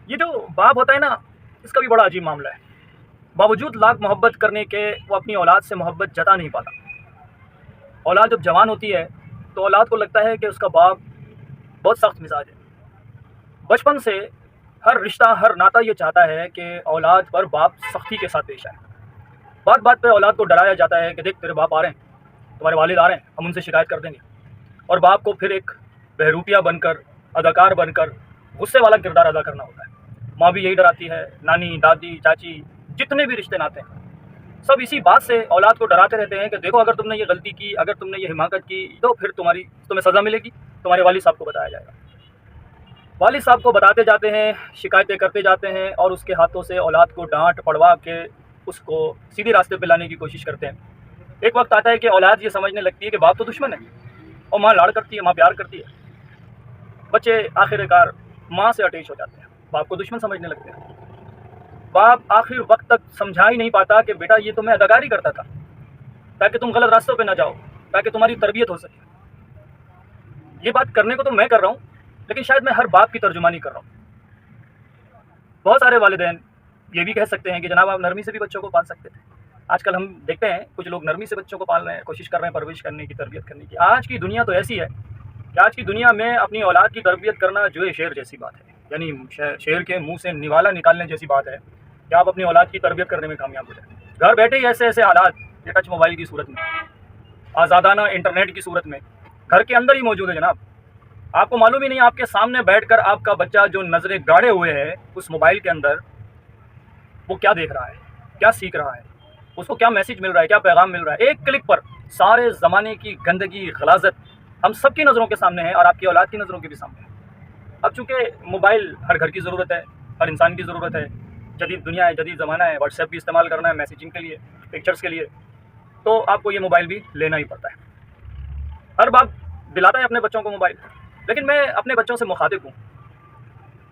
یہ جو باپ ہوتا ہے نا، اس کا بھی بڑا عجیب معاملہ ہے۔ باوجود لاکھ محبت کرنے کے وہ اپنی اولاد سے محبت جتا نہیں پاتا۔ اولاد جب جوان ہوتی ہے تو اولاد کو لگتا ہے کہ اس کا باپ بہت سخت مزاج ہے۔ بچپن سے ہر رشتہ، ہر ناتا یہ چاہتا ہے کہ اولاد پر باپ سختی کے ساتھ پیش آئے۔ بات بات پہ اولاد کو ڈرایا جاتا ہے کہ دیکھ تیرے باپ آ رہے ہیں، تمہارے والد آ رہے ہیں، ہم ان سے شکایت کر دیں گے۔ اور باپ کو پھر ایک بہروپیہ بن کر، اداکار بن کر غصے والا کردار ادا کرنا ہوتا ہے۔ ماں بھی یہی ڈراتی ہے، نانی، دادی، چاچی، جتنے بھی رشتے ناتے ہیں سب اسی بات سے اولاد کو ڈراتے رہتے ہیں کہ دیکھو اگر تم نے یہ غلطی کی، اگر تم نے یہ حماقت کی تو پھر تمہیں سزا ملے گی، تمہارے والد صاحب کو بتایا جائے گا۔ والد صاحب کو بتاتے جاتے ہیں، شکایتیں کرتے جاتے ہیں، اور اس کے ہاتھوں سے اولاد کو ڈانٹ پڑوا کے اس کو سیدھی راستے پہ لانے کی کوشش کرتے ہیں۔ ایک وقت آتا ہے کہ اولاد یہ سمجھنے لگتی ہے کہ باپ تو دشمن ہے اور ماں لاڑ کرتی ہے، ماں پیار کرتی ہے۔ بچے آخر کار ماں سے اٹیچ ہو جاتے ہیں، باپ کو دشمن سمجھنے لگتے ہیں۔ باپ آخر وقت تک سمجھا ہی نہیں پاتا کہ بیٹا یہ تو میں اداکاری کرتا تھا تاکہ تم غلط راستوں پہ نہ جاؤ، تاکہ تمہاری تربیت ہو سکے۔ یہ بات کرنے کو تو میں کر رہا ہوں، لیکن شاید میں ہر باپ کی ترجمانی کر رہا ہوں۔ بہت سارے والدین یہ بھی کہہ سکتے ہیں کہ جناب آپ نرمی سے بھی بچوں کو پال سکتے تھے۔ آج کل ہم دیکھتے ہیں کچھ لوگ نرمی سے بچوں کو پال رہے ہیں، کوشش کر رہے ہیں پرورش کرنے کی، تربیت کرنے کی۔ آج کی دنیا تو ایسی ہے کہ آج کی دنیا میں اپنی اولاد کی تربیت کرنا جو ہے شیر جیسی بات ہے، یعنی شیر کے منہ سے نوالا نکالنے جیسی بات ہے کہ آپ اپنی اولاد کی تربیت کرنے میں کامیاب ہو جائیں۔ گھر بیٹھے ہی ایسے ایسے حالات یہ ٹچ موبائل کی صورت میں، آزادانہ انٹرنیٹ کی صورت میں گھر کے اندر ہی موجود ہے جناب۔ آپ کو معلوم ہی نہیں، آپ کے سامنے بیٹھ کر آپ کا بچہ جو نظریں گاڑے ہوئے ہے اس موبائل کے اندر، وہ کیا دیکھ رہا ہے، کیا سیکھ رہا ہے، اس کو کیا میسج مل رہا ہے، کیا پیغام مل رہا ہے۔ ایک کلک پر سارے زمانے کی گندگی، غلاظت ہم سب کی نظروں کے سامنے ہے اور آپ کی اولاد کی نظروں کے بھی سامنے ہے۔ اب چونکہ موبائل ہر گھر کی ضرورت ہے، ہر انسان کی ضرورت ہے، جدید دنیا ہے، جدید زمانہ ہے، واٹس ایپ بھی استعمال کرنا ہے میسیجنگ کے لیے، پکچرز کے لیے، تو آپ کو یہ موبائل بھی لینا ہی پڑتا ہے۔ ہر باپ دلاتا ہے اپنے بچوں کو موبائل، لیکن میں اپنے بچوں سے مخاطب ہوں۔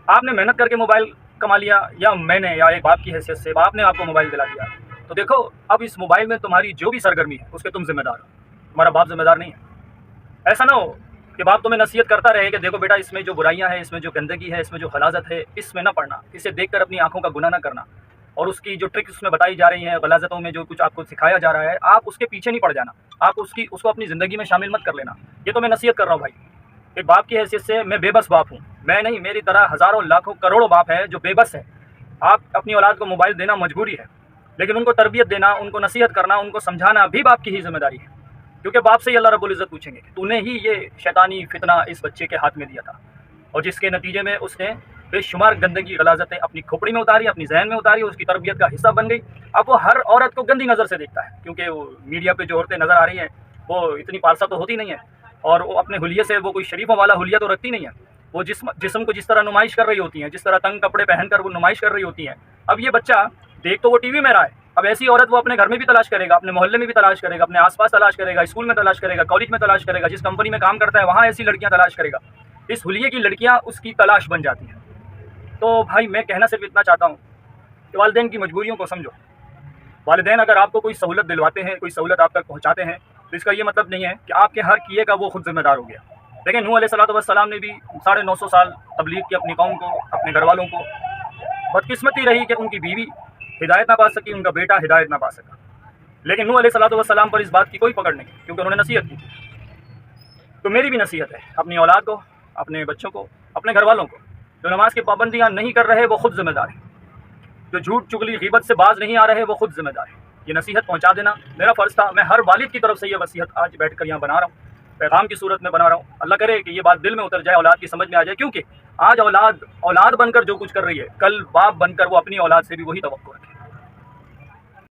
آپ نے محنت کر کے موبائل کما لیا، یا میں نے، یا ایک باپ کی حیثیت سے آپ نے آپ کو موبائل دلا دیا، تو دیکھو اب اس موبائل میں تمہاری جو بھی سرگرمی ہے اس کے تم ذمہ دار ہو، تمہارا باپ ذمہ دار نہیں ہے۔ ایسا نہ ہو کہ باپ تمہیں نصیحت کرتا رہے کہ دیکھو بیٹا اس میں جو برائیاں ہیں، اس میں جو گندگی ہے، اس میں جو غلاظت ہے، اس میں نہ پڑنا، اسے دیکھ کر اپنی آنکھوں کا گناہ نہ کرنا، اور اس کی جو ٹرکس اس میں بتائی جا رہی ہیں، غلاظتوں میں جو کچھ آپ کو سکھایا جا رہا ہے، آپ اس کے پیچھے نہیں پڑ جانا، آپ اس کو اپنی زندگی میں شامل مت کر لینا۔ یہ تو میں نصیحت کر رہا ہوں بھائی، ایک باپ کی حیثیت سے میں بے بس باپ ہوں، میں نہیں، میری طرح ہزاروں لاکھوں کروڑوں باپ ہیں جو بے بس ہے۔ آپ اپنی اولاد کو موبائل دینا مجبوری ہے، لیکن ان کو تربیت دینا، ان کو نصیحت کرنا، ان کو سمجھانا بھی باپ کی ہی ذمہ داری ہے، کیونکہ باپ سے ہی اللہ رب العزت پوچھیں گے کہ تو نے ہی یہ شیطانی فتنہ اس بچے کے ہاتھ میں دیا تھا، اور جس کے نتیجے میں اس نے بے شمار گندگی، غلاظتیں اپنی کھوپڑی میں اتاری، اپنی ذہن میں اتاری، اس کی تربیت کا حصہ بن گئی۔ اب وہ ہر عورت کو گندی نظر سے دیکھتا ہے، کیونکہ وہ میڈیا پہ جو عورتیں نظر آ رہی ہیں وہ اتنی پارسا تو ہوتی نہیں ہیں، اور وہ اپنے حلیے سے وہ کوئی شریفوں والا حلیہ تو رکھتی نہیں ہے۔ وہ جسم کو جس طرح نمائش کر رہی ہوتی ہیں، جس طرح تنگ کپڑے پہن کر وہ نمائش کر رہی ہوتی ہیں، اب یہ بچہ دیکھ تو وہ ٹی وی میں رہا ہے، اب ایسی عورت وہ اپنے گھر میں بھی تلاش کرے گا، اپنے محلے میں بھی تلاش کرے گا، اپنے آس پاس تلاش کرے گا، اسکول میں تلاش کرے گا، کالج میں تلاش کرے گا، جس کمپنی میں کام کرتا ہے وہاں ایسی لڑکیاں تلاش کرے گا۔ اس حلیے کی لڑکیاں اس کی تلاش بن جاتی ہیں۔ تو بھائی میں کہنا صرف اتنا چاہتا ہوں کہ والدین کی مجبوریوں کو سمجھو۔ والدین اگر آپ کو کوئی سہولت دلواتے ہیں، کوئی سہولت آپ تک پہنچاتے ہیں، تو اس کا یہ مطلب نہیں ہے کہ آپ کے ہر کیے کا وہ خود ذمہ دار ہو گیا۔ لیکن نوح علیہ السلام نے بھی 950 سال تبلیغ کی اپنی قوم کو، اپنے گھر والوں کو۔ بدقسمتی رہی کہ ان کی بیوی ہدایت نہ پا سکی، ان کا بیٹا ہدایت نہ پا سکا، لیکن نوح علیہ السلام پر اس بات کی کوئی پکڑ نہیں، کیونکہ انہوں نے نصیحت کی تھی۔ تو میری بھی نصیحت ہے اپنی اولاد کو، اپنے بچوں کو، اپنے گھر والوں کو، جو نماز کی پابندیاں نہیں کر رہے وہ خود ذمہ دار ہیں، جو جھوٹ چگلی غیبت سے باز نہیں آ رہے وہ خود ذمہ دار ہیں۔ یہ نصیحت پہنچا دینا میرا فرض تھا۔ میں ہر والد کی طرف سے یہ وصیت آج بیٹھ کر یہاں بنا رہا ہوں، پیغام کی صورت میں بنا رہا ہوں۔ اللہ کرے کہ یہ بات دل میں اتر جائے، اولاد کی سمجھ میں آ جائے، کیونکہ آج اولاد بن کر جو کچھ کر رہی ہے، کل باپ بن کر وہ اپنی اولاد سے بھی وہی توقع رکھے۔